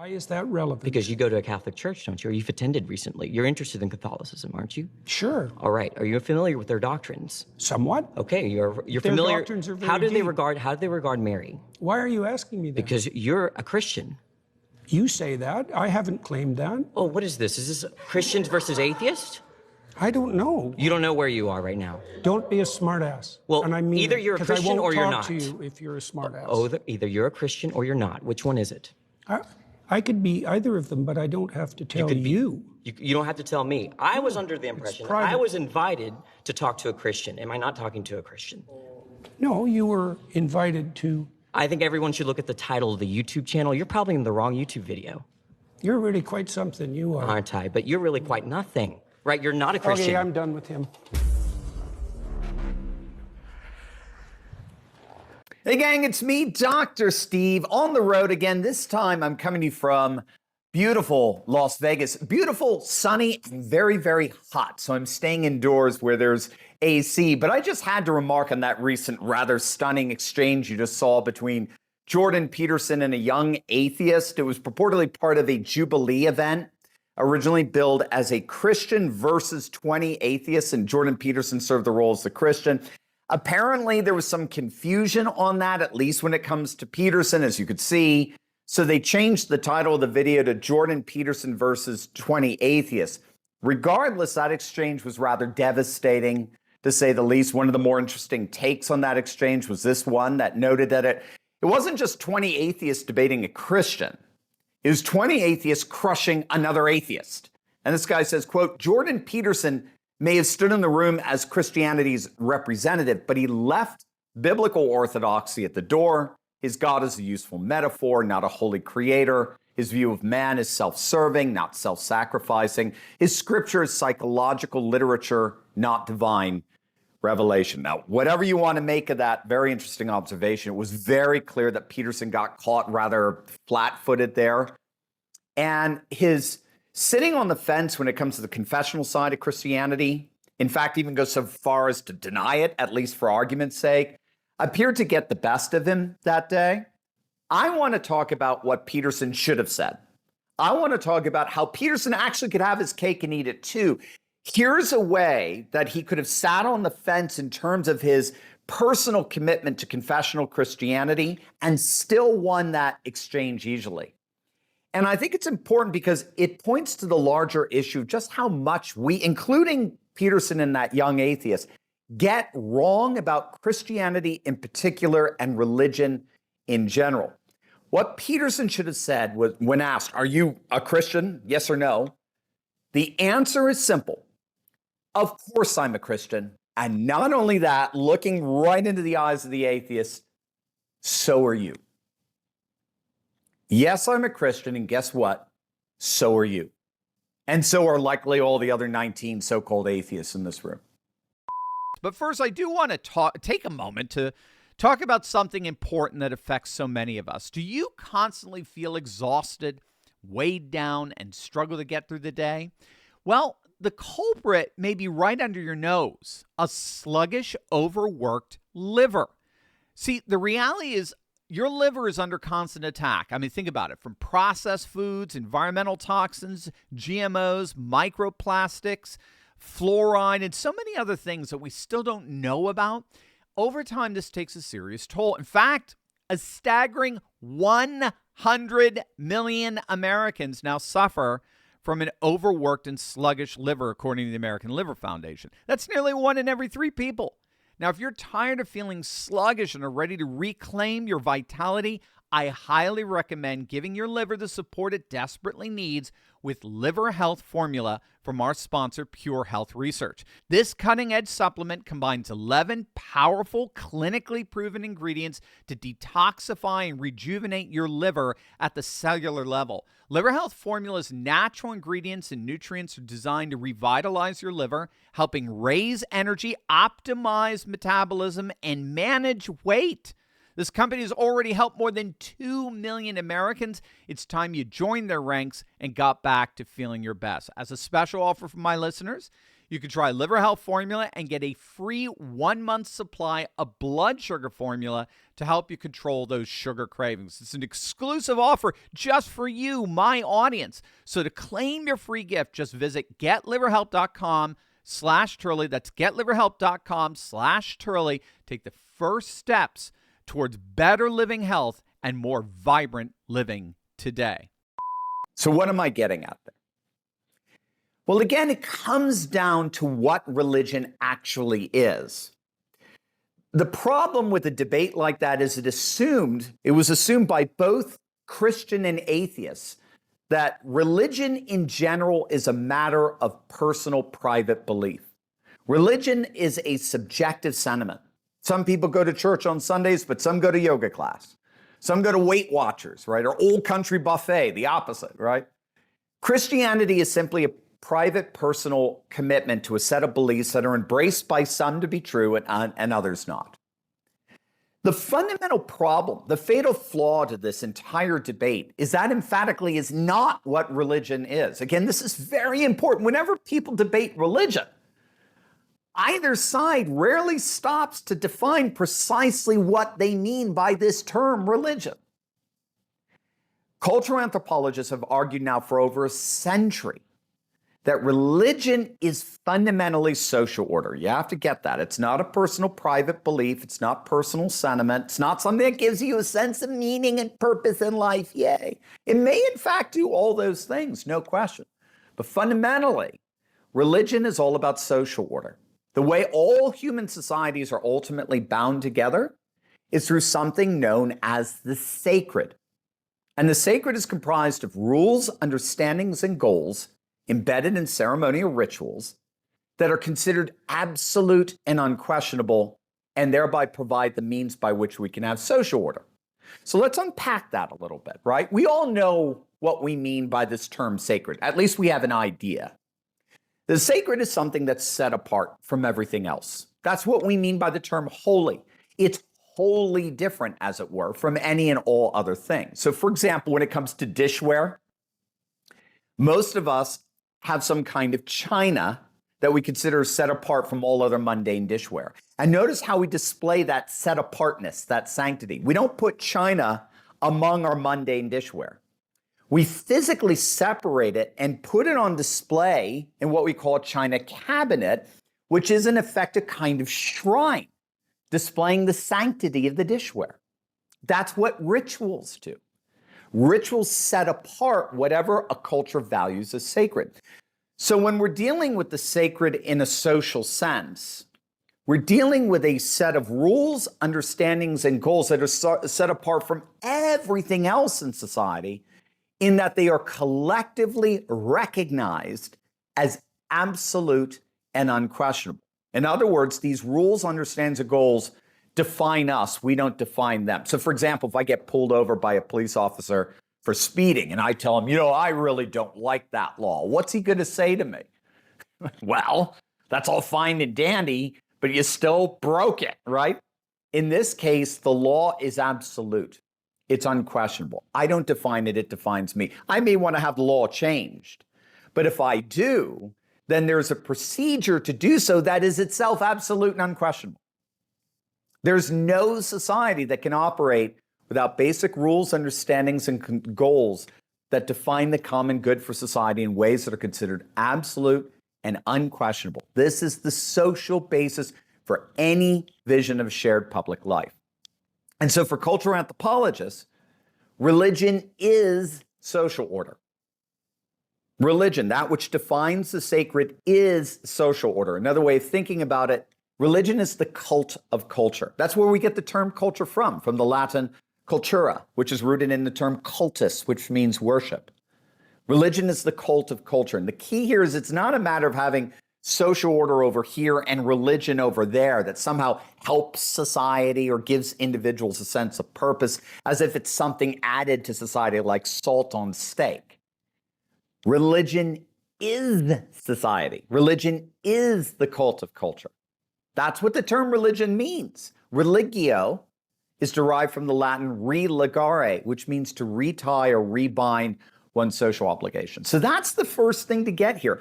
Why is that relevant? Because you go to a Catholic church, don't you? Or you've attended recently. You're interested in Catholicism, aren't you? Sure. All right. Are you familiar with their doctrines? Somewhat. Okay, you're Their familiar. doctrines are very how do they deep. regard Mary? Why are you asking me that? Because you're a Christian. You say that. I haven't claimed that. Oh, what is this? Is this Christians versus atheists? I don't know. You don't know where you are right now. Don't be a smartass. Well, and I mean either you're a Christian or you're not. I won't talk to you if you're a smartass. Oh, either you're a Christian or you're not. Which one is it? I could be either of them, but I don't have to tell you. You don't have to tell me. I was under the impression I was invited to talk to a Christian. Am I not talking to a Christian? No, you were invited to. I think everyone should look at the title of the YouTube channel. You're probably in the wrong YouTube video. You're really quite something, you are. Aren't I? But you're really quite nothing, right? You're not a Christian. Okay, I'm done with him. Hey gang, it's me, Dr. Steve, on the road again. This time I'm coming to you from beautiful Las Vegas. Beautiful, sunny, and very, very hot. So I'm staying indoors where there's AC. But I just had to remark on that recent rather stunning exchange you just saw between Jordan Peterson and a young atheist. It was purportedly part of a Jubilee event, originally billed as a Christian versus 20 atheists, and Jordan Peterson served the role as the Christian. Apparently, there was some confusion on that, at least when it comes to Peterson, as you could see. So they changed the title of the video to Jordan Peterson versus 20 atheists. Regardless, that exchange was rather devastating, to say the least. One of the more interesting takes on that exchange was this one that noted that it wasn't just 20 atheists debating a Christian. It was 20 atheists crushing another atheist. And this guy says, quote, Jordan Peterson may have stood in the room as Christianity's representative, but he left biblical orthodoxy at the door. His God is a useful metaphor, not a holy creator. His view of man is self-serving, not self-sacrificing. His scripture is psychological literature, not divine revelation. Now, whatever you want to make of that very interesting observation, it was very clear that Peterson got caught rather flat-footed there. And his sitting on the fence when it comes to the confessional side of Christianity, in fact, even goes so far as to deny it, at least for argument's sake, appeared to get the best of him that day. I want to talk about what Peterson should have said. I want to talk about how Peterson actually could have his cake and eat it too. Here's a way that he could have sat on the fence in terms of his personal commitment to confessional Christianity and still won that exchange easily. And I think it's important because it points to the larger issue of just how much we, including Peterson and that young atheist, get wrong about Christianity in particular and religion in general. What Peterson should have said was, when asked, are you a Christian? Yes or no? The answer is simple. Of course I'm a Christian. And not only that, looking right into the eyes of the atheist, so are you. Yes, I'm a Christian, and guess what? So are you. And so are likely all the other 19 so-called atheists in this room. But first, I do want to take a moment to talk about something important that affects so many of us. Do you constantly feel exhausted, weighed down, and struggle to get through the day? Well, the culprit may be right under your nose, a sluggish, overworked liver. See, the reality is your liver is under constant attack. I mean, think about it. From processed foods, environmental toxins, GMOs, microplastics, fluoride, and so many other things that we still don't know about. Over time, this takes a serious toll. In fact, a staggering 100 million Americans now suffer from an overworked and sluggish liver, according to the American Liver Foundation. That's nearly 1 in every 3 people. Now, if you're tired of feeling sluggish and are ready to reclaim your vitality, I highly recommend giving your liver the support it desperately needs with Liver Health Formula from our sponsor, Pure Health Research. This cutting-edge supplement combines 11 powerful, clinically proven ingredients to detoxify and rejuvenate your liver at the cellular level. Liver Health Formula's natural ingredients and nutrients are designed to revitalize your liver, helping raise energy, optimize metabolism, and manage weight. This company has already helped more than 2 million Americans. It's time you joined their ranks and got back to feeling your best. As a special offer for my listeners, You can try Liver Health Formula and get a free 1-month supply of blood sugar formula to help you control those sugar cravings. It's an exclusive offer just for you, my audience. So to claim your free gift, just visit getliverhelp.com/Turley. That's getliverhelp.com/Turley. Take the first steps towards better living health and more vibrant living today. So what am I getting at there? Well, again, it comes down to what religion actually is. The problem with a debate like that is it was assumed by both Christian and atheists that religion in general is a matter of personal private belief. Religion is a subjective sentiment. Some people go to church on Sundays, but some go to yoga class. Some go to Weight Watchers, right? Or Old Country Buffet, the opposite, right? Christianity is simply a private, personal commitment to a set of beliefs that are embraced by some to be true and others not. The fundamental problem, the fatal flaw to this entire debate is that emphatically is not what religion is. Again, this is very important. Whenever people debate religion, either side rarely stops to define precisely what they mean by this term religion. Cultural anthropologists have argued now for over a century that religion is fundamentally social order. You have to get that. It's not a personal private belief. It's not personal sentiment. It's not something that gives you a sense of meaning and purpose in life. Yay. It may in fact do all those things, no question. But fundamentally, religion is all about social order. The way all human societies are ultimately bound together is through something known as the sacred. And the sacred is comprised of rules, understandings, and goals embedded in ceremonial rituals that are considered absolute and unquestionable and thereby provide the means by which we can have social order. So let's unpack that a little bit, right? We all know what we mean by this term sacred. At least we have an idea. The sacred is something that's set apart from everything else. That's what we mean by the term holy. It's wholly different, as it were, from any and all other things. So for example, when it comes to dishware, most of us have some kind of china that we consider set apart from all other mundane dishware. And notice how we display that set apartness, that sanctity. We don't put china among our mundane dishware. We physically separate it and put it on display in what we call a china cabinet, which is in effect a kind of shrine, displaying the sanctity of the dishware. That's what rituals do. Rituals set apart whatever a culture values as sacred. So when we're dealing with the sacred in a social sense, we're dealing with a set of rules, understandings, and goals that are set apart from everything else in society, in that they are collectively recognized as absolute and unquestionable. In other words, these rules, understandings, and goals define us. We don't define them. So for example, if I get pulled over by a police officer for speeding and I tell him, I really don't like that law, what's he going to say to me? Well, that's all fine and dandy, but you still broke it, right? In this case, the law is absolute. It's unquestionable. I don't define it, it defines me. I may want to have the law changed, but if I do, then there's a procedure to do so that is itself absolute and unquestionable. There's no society that can operate without basic rules, understandings, and goals that define the common good for society in ways that are considered absolute and unquestionable. This is the social basis for any vision of shared public life. And so for cultural anthropologists, religion is social order. Religion, that which defines the sacred, is social order. Another way of thinking about it, religion is the cult of culture. That's where we get the term culture from the Latin cultura, which is rooted in the term cultus, which means worship. Religion is the cult of culture. And the key here is it's not a matter of having social order over here and religion over there that somehow helps society or gives individuals a sense of purpose, as if it's something added to society like salt on steak. Religion is society. Religion is the cult of culture. That's what the term religion means. Religio is derived from the Latin religare, which means to retie or rebind one's social obligation. So that's the first thing to get here.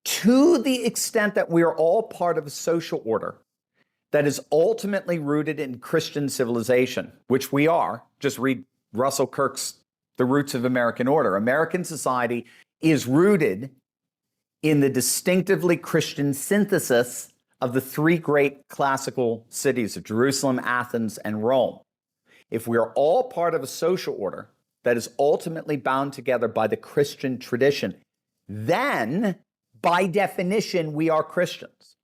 to the extent that we are all part of a social order that is ultimately rooted in Christian civilization, which we are. Just read Russell Kirk's The Roots of American Order. American society is rooted in the distinctively Christian synthesis of the three great classical cities of Jerusalem, Athens, and Rome. If we are all part of a social order that is ultimately bound together by the Christian tradition, then, by definition, we are Christians.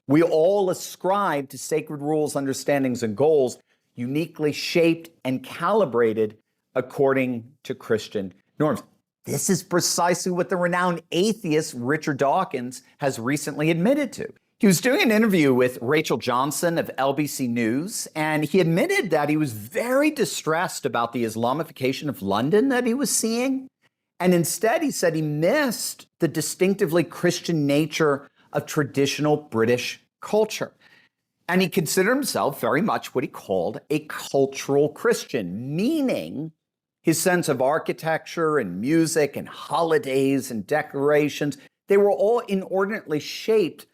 We all ascribe to sacred rules, understandings, and goals uniquely shaped and calibrated according to Christian norms. This is precisely what the renowned atheist Richard Dawkins has recently admitted to. He was doing an interview with Rachel Johnson of LBC News, and he admitted that he was very distressed about the Islamification of London that he was seeing. And instead, he said he missed the distinctively Christian nature of traditional British culture. And he considered himself very much what he called a cultural Christian, meaning his sense of architecture and music and holidays and decorations, they were all inordinately shaped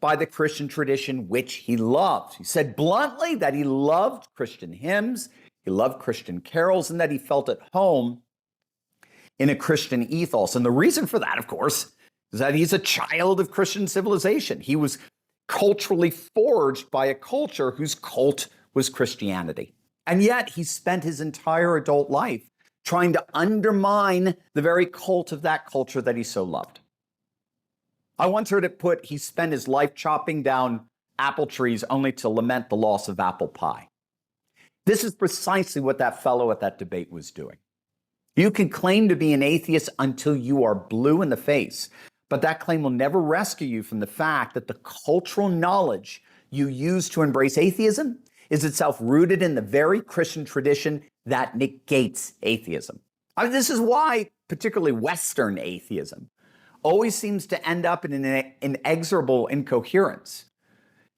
by the Christian tradition, which he loved. He said bluntly that he loved Christian hymns, he loved Christian carols, and that he felt at home in a Christian ethos. And the reason for that, of course, is that he's a child of Christian civilization. He was culturally forged by a culture whose cult was Christianity. And yet he spent his entire adult life trying to undermine the very cult of that culture that he so loved. I once heard it put, he spent his life chopping down apple trees only to lament the loss of apple pie. This is precisely what that fellow at that debate was doing. You can claim to be an atheist until you are blue in the face, but that claim will never rescue you from the fact that the cultural knowledge you use to embrace atheism is itself rooted in the very Christian tradition that negates atheism. I mean, this is why particularly Western atheism always seems to end up in an inexorable incoherence.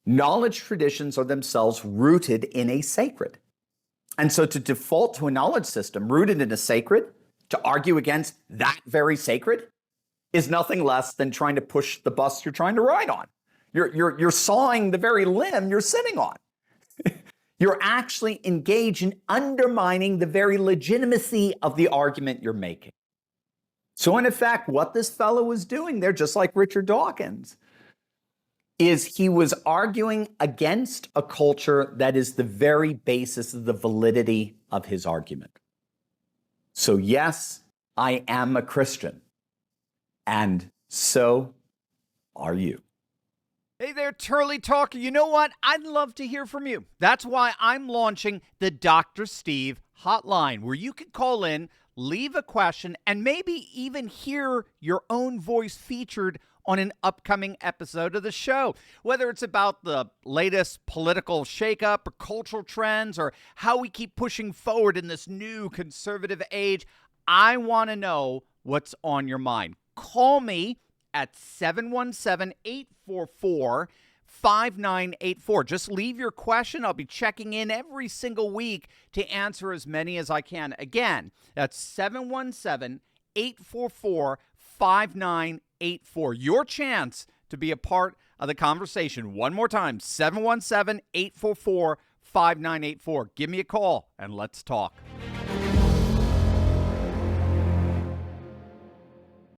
Knowledge traditions are themselves rooted in a sacred. And so to default to a knowledge system rooted in a sacred, to argue against that very sacred, is nothing less than trying to push the bus you're trying to ride on. You're sawing the very limb you're sitting on. You're actually engaged in undermining the very legitimacy of the argument you're making. So in effect, what this fellow was doing there, just like Richard Dawkins, is he was arguing against a culture that is the very basis of the validity of his argument. So yes, I am a Christian, and so are you. Hey there, Turley Talker. You know what? I'd love to hear from you. That's why I'm launching the Dr. Steve Hotline, where you can call in, leave a question, and maybe even hear your own voice featured on an upcoming episode of the show. Whether it's about the latest political shakeup or cultural trends or how we keep pushing forward in this new conservative age, I want to know what's on your mind. Call me at 717-844-5984. Just leave your question. I'll be checking in every single week to answer as many as I can. Again, that's 717-844-5984. Your chance to be a part of the conversation. One more time, 717-844-5984. Give me a call and let's talk.